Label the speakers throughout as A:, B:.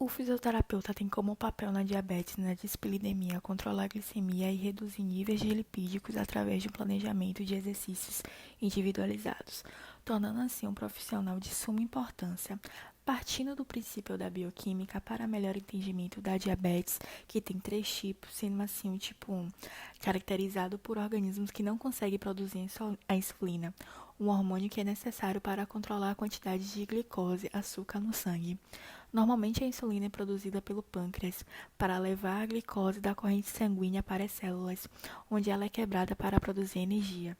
A: O fisioterapeuta tem como papel na diabetes e na dislipidemia controlar a glicemia e reduzir níveis de lipídicos através de um planejamento de exercícios individualizados, tornando assim um profissional de suma importância. Partindo do princípio da bioquímica para melhor entendimento da diabetes, que tem três tipos, sendo assim o tipo 1, caracterizado por organismos que não conseguem produzir a insulina, um hormônio que é necessário para controlar a quantidade de glicose, açúcar no sangue. Normalmente a insulina é produzida pelo pâncreas para levar a glicose da corrente sanguínea para as células, onde ela é quebrada para produzir energia.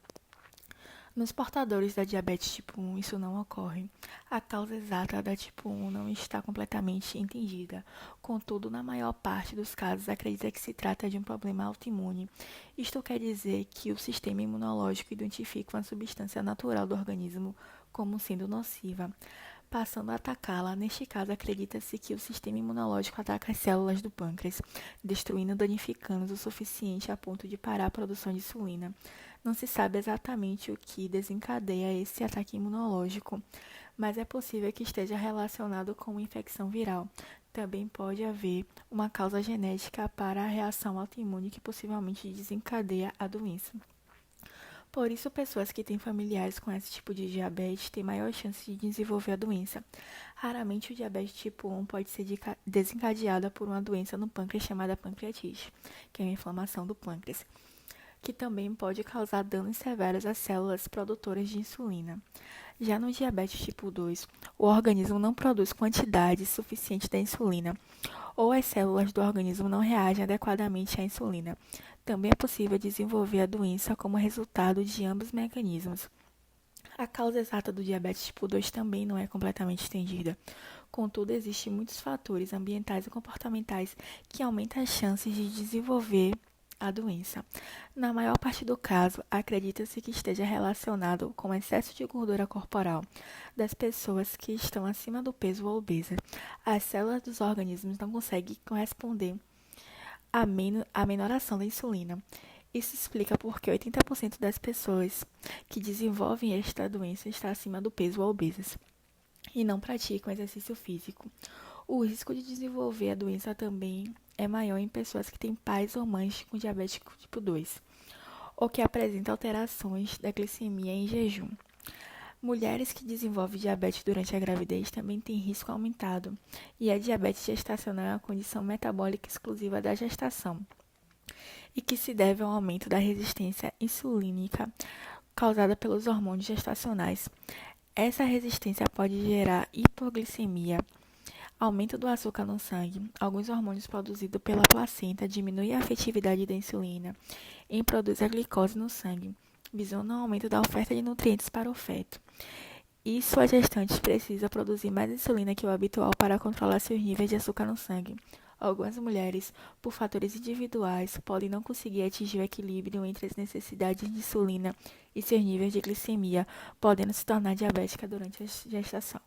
A: Nos portadores da diabetes tipo 1, isso não ocorre. A causa exata da tipo 1 não está completamente entendida. Contudo, na maior parte dos casos, acredita que se trata de um problema autoimune. Isto quer dizer que o sistema imunológico identifica uma substância natural do organismo como sendo nociva, passando a atacá-la. Neste caso, acredita-se que o sistema imunológico ataca as células do pâncreas, destruindo ou danificando o suficiente a ponto de parar a produção de insulina. Não se sabe exatamente o que desencadeia esse ataque imunológico, mas é possível que esteja relacionado com uma infecção viral. Também pode haver uma causa genética para a reação autoimune que possivelmente desencadeia a doença. Por isso, pessoas que têm familiares com esse tipo de diabetes têm maior chance de desenvolver a doença. Raramente, o diabetes tipo 1 pode ser desencadeada por uma doença no pâncreas chamada pancreatite, que é uma inflamação do pâncreas, que também pode causar danos severos às células produtoras de insulina. Já no diabetes tipo 2, o organismo não produz quantidade suficiente da insulina, ou as células do organismo não reagem adequadamente à insulina. Também é possível desenvolver a doença como resultado de ambos os mecanismos. A causa exata do diabetes tipo 2 também não é completamente entendida. Contudo, existem muitos fatores ambientais e comportamentais que aumentam as chances de desenvolver a doença. Na maior parte do caso, acredita-se que esteja relacionado com o excesso de gordura corporal das pessoas que estão acima do peso ou obesas. As células dos organismos não conseguem corresponder à menoração da insulina. Isso explica por que 80% das pessoas que desenvolvem esta doença está acima do peso ou obesas e não praticam exercício físico. O risco de desenvolver a doença também é maior em pessoas que têm pais ou mães com diabetes tipo 2 ou que apresentam alterações da glicemia em jejum. Mulheres que desenvolvem diabetes durante a gravidez também têm risco aumentado, e a diabetes gestacional é uma condição metabólica exclusiva da gestação e que se deve ao aumento da resistência insulínica causada pelos hormônios gestacionais. Essa resistência pode gerar hipoglicemia, aumento do açúcar no sangue. Alguns hormônios produzidos pela placenta diminuem a efetividade da insulina em produzir a glicose no sangue, visando o aumento da oferta de nutrientes para o feto. E sua gestante precisa produzir mais insulina que o habitual para controlar seus níveis de açúcar no sangue. Algumas mulheres, por fatores individuais, podem não conseguir atingir o equilíbrio entre as necessidades de insulina e seus níveis de glicemia, podendo se tornar diabética durante a gestação.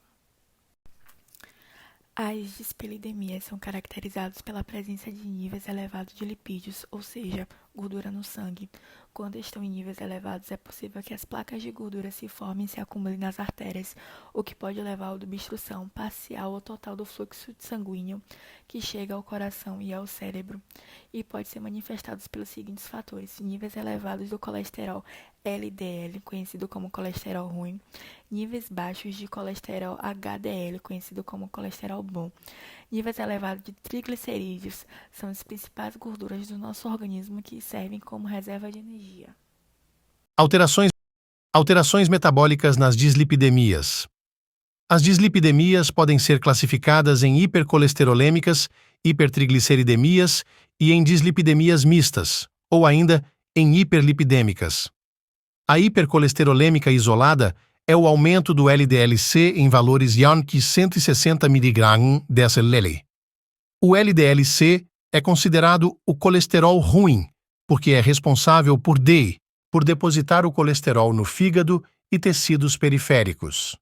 A: As dislipidemias são caracterizadas pela presença de níveis elevados de lipídios, ou seja, gordura no sangue. Quando estão em níveis elevados, é possível que as placas de gordura se formem e se acumulem nas artérias, o que pode levar à obstrução parcial ou total do fluxo sanguíneo que chega ao coração e ao cérebro, e pode ser manifestado pelos seguintes fatores: níveis elevados do colesterol LDL, conhecido como colesterol ruim, níveis baixos de colesterol HDL, conhecido como colesterol bom. Níveis elevados de triglicerídeos são as principais gorduras do nosso organismo que servem como reserva de energia.
B: Alterações, alterações metabólicas nas dislipidemias. As dislipidemias podem ser classificadas em hipercolesterolêmicas, hipertrigliceridemias e em dislipidemias mistas, ou ainda em hiperlipidêmicas. A hipercolesterolêmica isolada é o aumento do LDL-C em valores Yankee 160 mg/dL. O LDL-C é considerado o colesterol ruim, porque é responsável por depositar o colesterol no fígado e tecidos periféricos.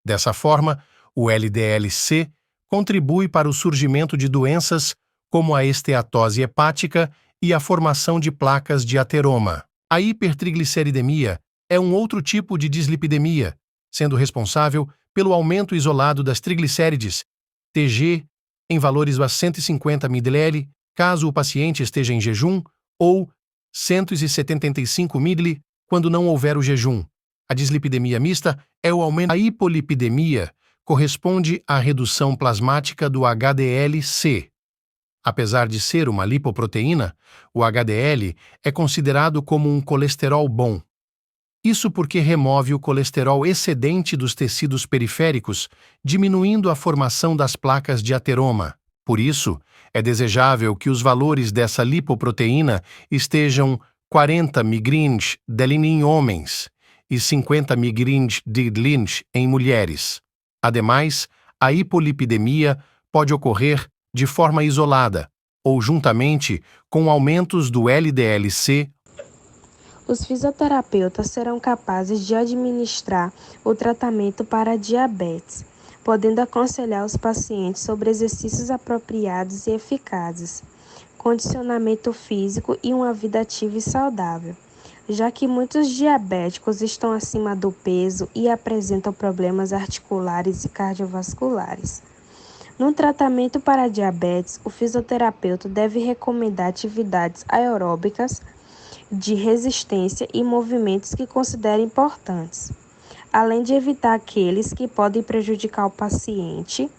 B: Dessa forma, o LDL-C contribui para o surgimento de doenças como a esteatose hepática e a formação de placas de ateroma. A hipertrigliceridemia é um outro tipo de dislipidemia, sendo responsável pelo aumento isolado das triglicérides, TG, em valores a 150 ml, caso o paciente esteja em jejum, ou 175 ml quando não houver o jejum. A dislipidemia mista é o aumento da hipolipidemia, corresponde à redução plasmática do HDL-C. Apesar de ser uma lipoproteína, o HDL é considerado como um colesterol bom. Isso porque remove o colesterol excedente dos tecidos periféricos, diminuindo a formação das placas de ateroma. Por isso, é desejável que os valores dessa lipoproteína estejam 40 mg DLN em homens e 50 mg de DLN em mulheres. Ademais, a hipolipidemia pode ocorrer de forma isolada ou juntamente com aumentos do LDL-C.
C: Os fisioterapeutas serão capazes de administrar o tratamento para a diabetes, podendo aconselhar os pacientes sobre exercícios apropriados e eficazes, condicionamento físico e uma vida ativa e saudável, já que muitos diabéticos estão acima do peso e apresentam problemas articulares e cardiovasculares. No tratamento para a diabetes, o fisioterapeuta deve recomendar atividades aeróbicas, de resistência e movimentos que considera importantes, além de evitar aqueles que podem prejudicar o paciente.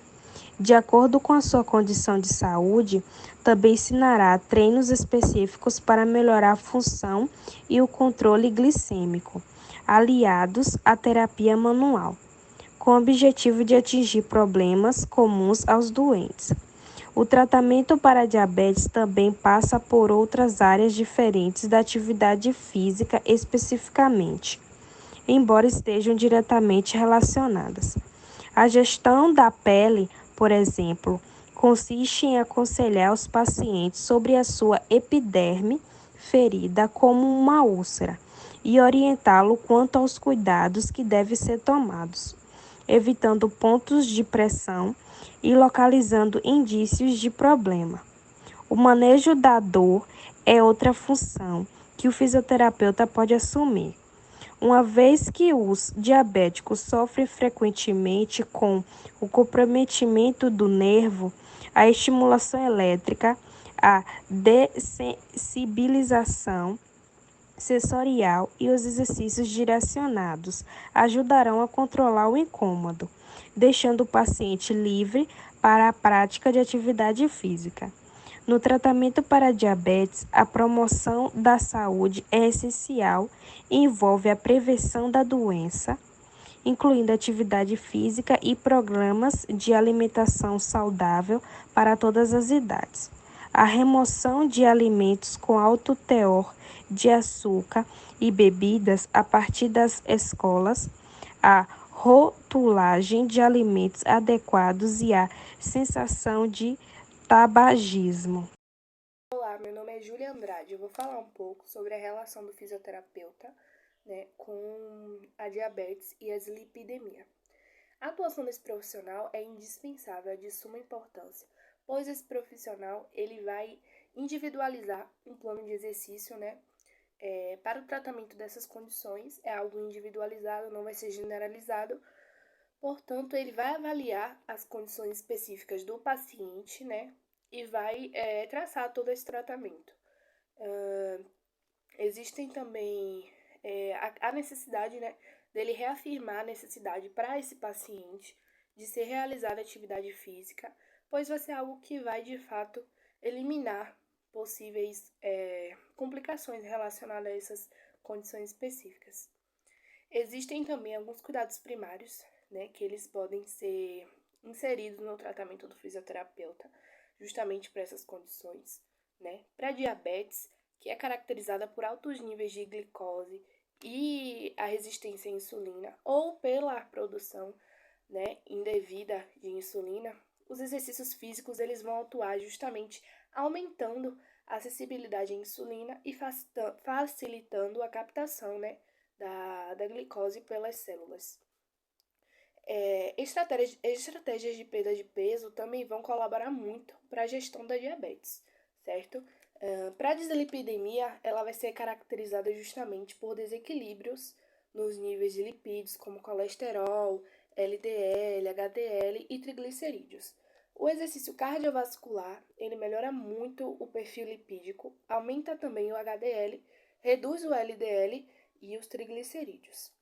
C: De acordo com a sua condição de saúde, também ensinará treinos específicos para melhorar a função e o controle glicêmico, aliados à terapia manual, com o objetivo de atingir problemas comuns aos doentes. O tratamento para a diabetes também passa por outras áreas diferentes da atividade física especificamente, embora estejam diretamente relacionadas. A gestão da pele, por exemplo, consiste em aconselhar os pacientes sobre a sua epiderme ferida como uma úlcera e orientá-lo quanto aos cuidados que devem ser tomados, evitando pontos de pressão e localizando indícios de problema. O manejo da dor é outra função que o fisioterapeuta pode assumir. Uma vez que os diabéticos sofrem frequentemente com o comprometimento do nervo, a estimulação elétrica, a dessensibilização sensorial e os exercícios direcionados ajudarão a controlar o incômodo, deixando o paciente livre para a prática de atividade física. No tratamento para a diabetes, a promoção da saúde é essencial e envolve a prevenção da doença, incluindo atividade física e programas de alimentação saudável para todas as idades. A remoção de alimentos com alto teor de açúcar e bebidas a partir das escolas, a rotulagem de alimentos adequados e a sensação de tabagismo.
D: Olá, meu nome é Júlia Andrade. Eu vou falar um pouco sobre a relação do fisioterapeuta, com a diabetes e a dislipidemia. A atuação desse profissional é indispensável, é de suma importância, pois esse profissional ele vai individualizar um plano de exercício, para o tratamento dessas condições. É algo individualizado, não vai ser generalizado. Portanto, ele vai avaliar as condições específicas do paciente, e vai traçar todo esse tratamento. Existem também a necessidade, dele reafirmar a necessidade para esse paciente de ser realizada atividade física, pois vai ser algo que vai, de fato, eliminar possíveis complicações relacionadas a essas condições específicas. Existem também alguns cuidados primários, que eles podem ser inseridos no tratamento do fisioterapeuta, justamente para essas condições, Para a diabetes, que é caracterizada por altos níveis de glicose e a resistência à insulina, ou pela produção, indevida de insulina, os exercícios físicos eles vão atuar justamente aumentando a acessibilidade à insulina e facilitando a captação, da glicose pelas células. Estratégias de perda de peso também vão colaborar muito para a gestão da diabetes, certo? Para a dislipidemia, ela vai ser caracterizada justamente por desequilíbrios nos níveis de lipídios, como colesterol, LDL, HDL e triglicerídeos. O exercício cardiovascular, ele melhora muito o perfil lipídico, aumenta também o HDL, reduz o LDL e os triglicerídeos.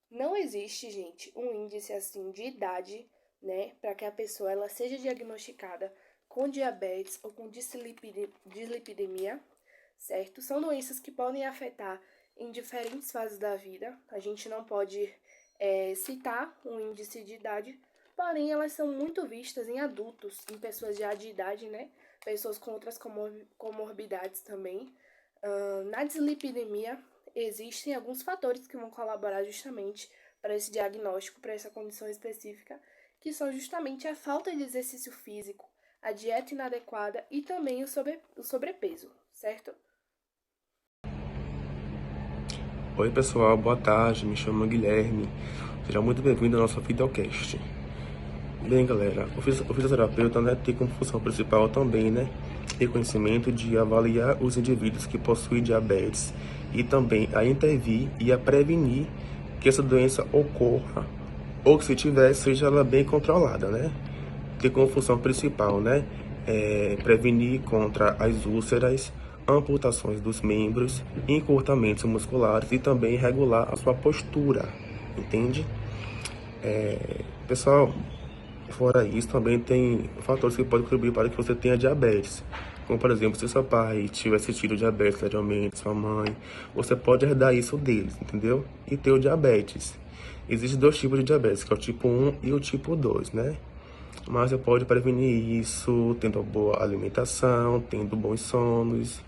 D: Não existe, gente, um índice assim de idade, né, para que a pessoa ela seja diagnosticada com diabetes ou com dislipidemia, certo? São doenças que podem afetar em diferentes fases da vida. A gente não pode citar um índice de idade, porém elas são muito vistas em adultos, em pessoas já de idade, né? Pessoas com outras comorbidades também. Na dislipidemia, existem alguns fatores que vão colaborar justamente para esse diagnóstico, para essa condição específica, que são justamente a falta de exercício físico, a dieta inadequada e também o sobrepeso, certo?
E: Oi pessoal, boa tarde, me chamo Guilherme, seja muito bem-vindo ao nosso videocast. Bem galera, o fisioterapeuta tem como função principal também, ter conhecimento de avaliar os indivíduos que possuem diabetes e também a intervir e a prevenir que essa doença ocorra ou que se tiver, seja ela bem controlada, Ter como função principal, prevenir contra as úlceras, amputações dos membros, encurtamentos musculares e também regular a sua postura, entende? Pessoal, fora isso, também tem fatores que podem contribuir para que você tenha diabetes. Como, por exemplo, se seu pai tivesse tido diabetes anteriormente, sua mãe, você pode herdar isso deles, entendeu? E ter o diabetes. Existem dois tipos de diabetes, que é o tipo 1 e o tipo 2, Mas você pode prevenir isso tendo boa alimentação, tendo bons sonos,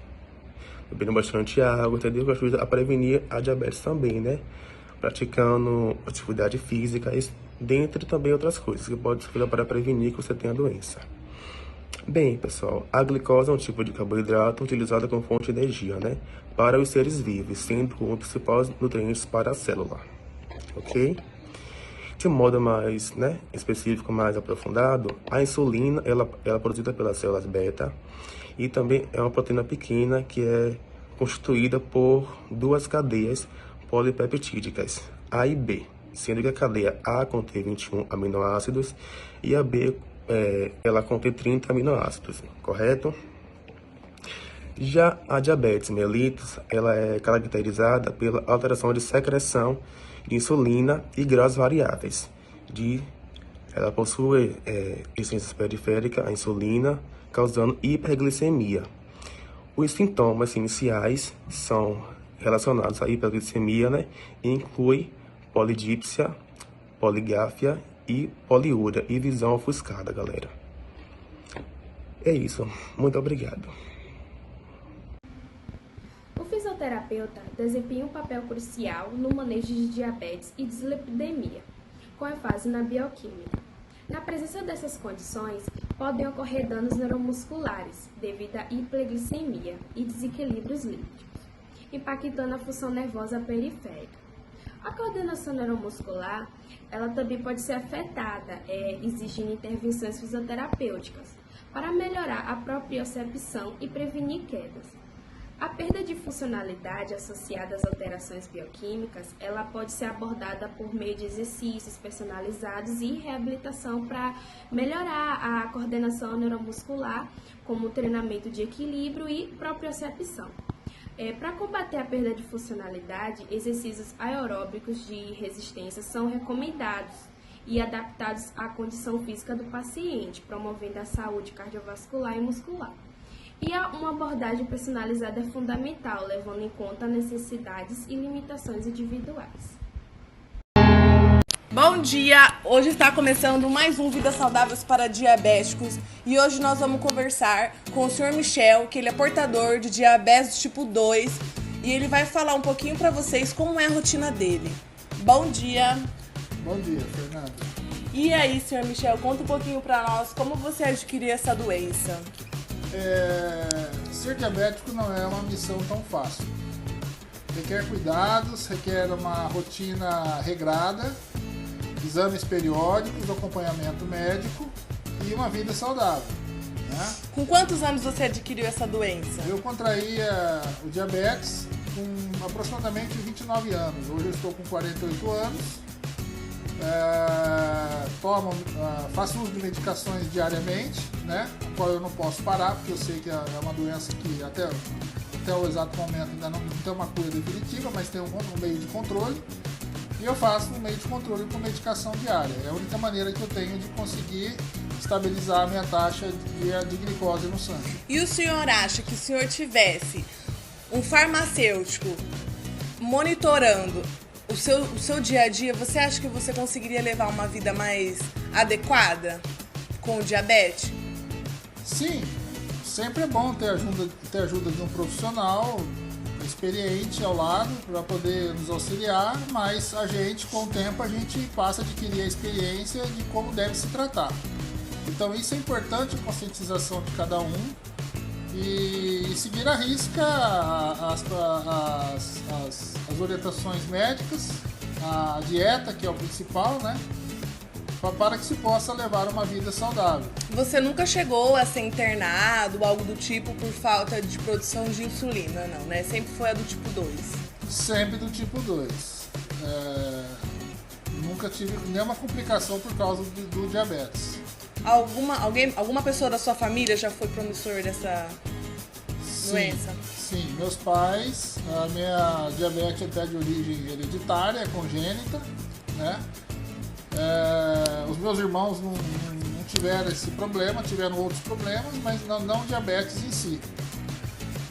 E: bebendo bastante água, entendeu? Que ajuda a prevenir a diabetes também, Praticando atividade física, dentre também outras coisas que pode ser para prevenir que você tenha a doença. Bem, pessoal, a glicose é um tipo de carboidrato utilizado como fonte de energia, para os seres vivos, sendo um dos principais nutrientes para a célula, ok? De um modo mais específico, mais aprofundado, a insulina ela é produzida pelas células beta e também é uma proteína pequena que é constituída por duas cadeias polipeptídicas, A e B, sendo que a cadeia A contém 21 aminoácidos e a B ela contém 30 aminoácidos, correto? Já a diabetes mellitus, ela é caracterizada pela alteração de secreção de insulina e graus variáveis. Ela possui essências periféricas à insulina, causando hiperglicemia. Os sintomas iniciais são relacionados à hiperglicemia, e inclui polidípsia, poligáfia e poliúria e visão ofuscada, galera. É isso. Muito obrigado.
C: O fisioterapeuta desempenha um papel crucial no manejo de diabetes e dislipidemia, com ênfase na bioquímica. Na presença dessas condições, podem ocorrer danos neuromusculares devido à hiperglicemia e desequilíbrios lípicos, impactando a função nervosa periférica. A coordenação neuromuscular, ela também pode ser afetada, exigindo intervenções fisioterapêuticas para melhorar a propriocepção e prevenir quedas. A perda de funcionalidade associada às alterações bioquímicas, ela pode ser abordada por meio de exercícios personalizados e reabilitação para melhorar a coordenação neuromuscular, como treinamento de equilíbrio e propriocepção. Para combater a perda de funcionalidade, exercícios aeróbicos de resistência são recomendados e adaptados à condição física do paciente, promovendo a saúde cardiovascular e muscular. E uma abordagem personalizada é fundamental, levando em conta necessidades e limitações individuais.
F: Bom dia! Hoje está começando mais um Vidas Saudáveis para Diabéticos e hoje nós vamos conversar com o Sr. Michel, que ele é portador de diabetes tipo 2 e ele vai falar um pouquinho para vocês como é a rotina dele. Bom dia!
G: Bom dia, Fernanda.
F: E aí, Sr. Michel, conta um pouquinho para nós como você adquiriu essa doença.
G: Ser diabético não é uma missão tão fácil. Requer cuidados, requer uma rotina regrada, exames periódicos, acompanhamento médico e uma vida saudável.
F: Com quantos anos você adquiriu essa doença?
G: Eu contraí o diabetes com aproximadamente 29 anos. Hoje eu estou com 48 anos Faço uso de medicações diariamente, né? A qual eu não posso parar, porque eu sei que é uma doença que até o exato momento ainda não tem uma cura definitiva, mas tem um meio de controle. E eu faço um meio de controle com medicação diária. É a única maneira que eu tenho de conseguir estabilizar a minha taxa de glicose no sangue.
F: E o senhor acha que se o senhor tivesse um farmacêutico monitorando o seu dia a dia, você acha que você conseguiria levar uma vida mais adequada com o diabetes?
G: Sim, sempre é bom ter ajuda de um profissional experiente ao lado para poder nos auxiliar, mas com o tempo, a gente passa a adquirir a experiência de como deve se tratar. Então isso é importante, a conscientização de cada um e seguir à risca as orientações médicas, a dieta, que é o principal, né? Para que se possa levar uma vida saudável.
F: Você nunca chegou a ser internado, algo do tipo, por falta de produção de insulina, não, né? Sempre foi a do tipo 2?
G: Sempre do tipo 2. Nunca tive nenhuma complicação por causa do diabetes.
F: Alguma pessoa da sua família já foi promissor dessa doença?
G: Sim, meus pais, a minha diabetes é de origem hereditária, congênita, né? Os meus irmãos não tiveram esse problema, tiveram outros problemas, mas não diabetes em si.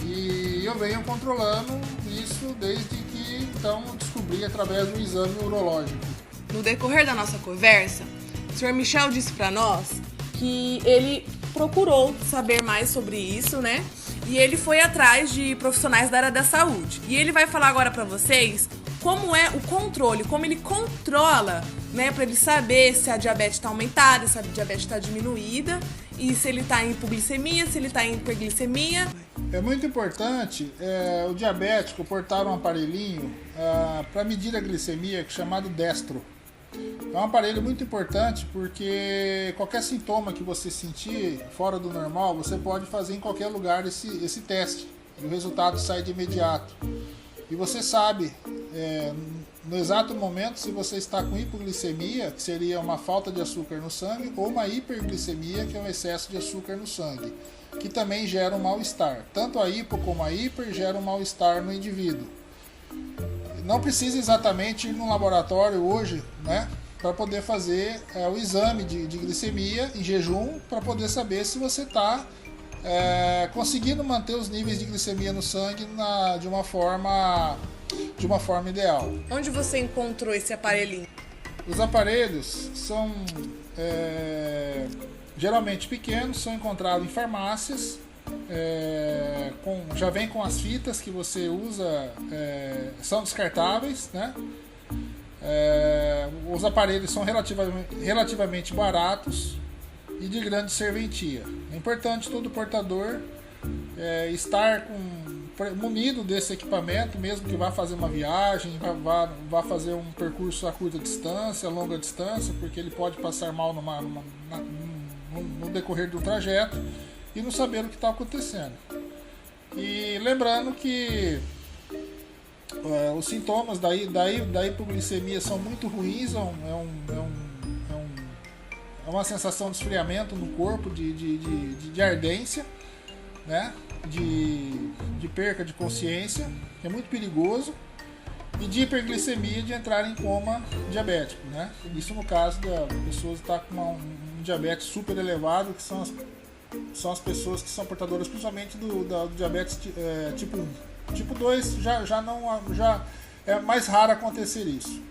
G: E eu venho controlando isso desde que então descobri através do exame urológico.
F: No decorrer da nossa conversa, o Sr. Michel disse para nós que ele procurou saber mais sobre isso, né? E ele foi atrás de profissionais da área da saúde. E ele vai falar agora para vocês como é o controle, como ele controla, né, para ele saber se a diabetes está aumentada, se a diabetes está diminuída e se ele está em hipoglicemia, se ele está em hiperglicemia.
G: É muito importante o diabético portar um aparelhinho para medir a glicemia, chamado Destro. É um aparelho muito importante porque qualquer sintoma que você sentir fora do normal, você pode fazer em qualquer lugar esse teste e o resultado sai de imediato. E você sabe no exato momento se você está com hipoglicemia, que seria uma falta de açúcar no sangue, ou uma hiperglicemia, que é um excesso de açúcar no sangue, que também gera um mal-estar. Tanto a hipo como a hiper geram um mal-estar no indivíduo. Não precisa exatamente ir no laboratório hoje, né, para poder fazer o exame de glicemia em jejum, para poder saber se você está conseguindo manter os níveis de glicemia no sangue de uma forma ideal.
F: Onde você encontrou esse aparelhinho?
G: Os aparelhos são geralmente pequenos, são encontrados em farmácias, já vem com as fitas que você usa, são descartáveis, né? Os aparelhos são relativamente baratos e de grande serventia. É importante todo portador estar munido desse equipamento, mesmo que vá fazer uma viagem, vá fazer um percurso a curta distância, a longa distância, porque ele pode passar mal no decorrer do trajeto e não saber o que está acontecendo. E lembrando que os sintomas da hipoglicemia são muito ruins, é uma sensação de esfriamento no corpo, de ardência, né? De perca de consciência, que é muito perigoso, e de hiperglicemia, de entrar em coma diabético, né? Isso no caso da pessoa que está com um diabetes super elevado, que são as pessoas que são portadoras principalmente do diabetes tipo 1. Tipo 2 já é mais raro acontecer isso.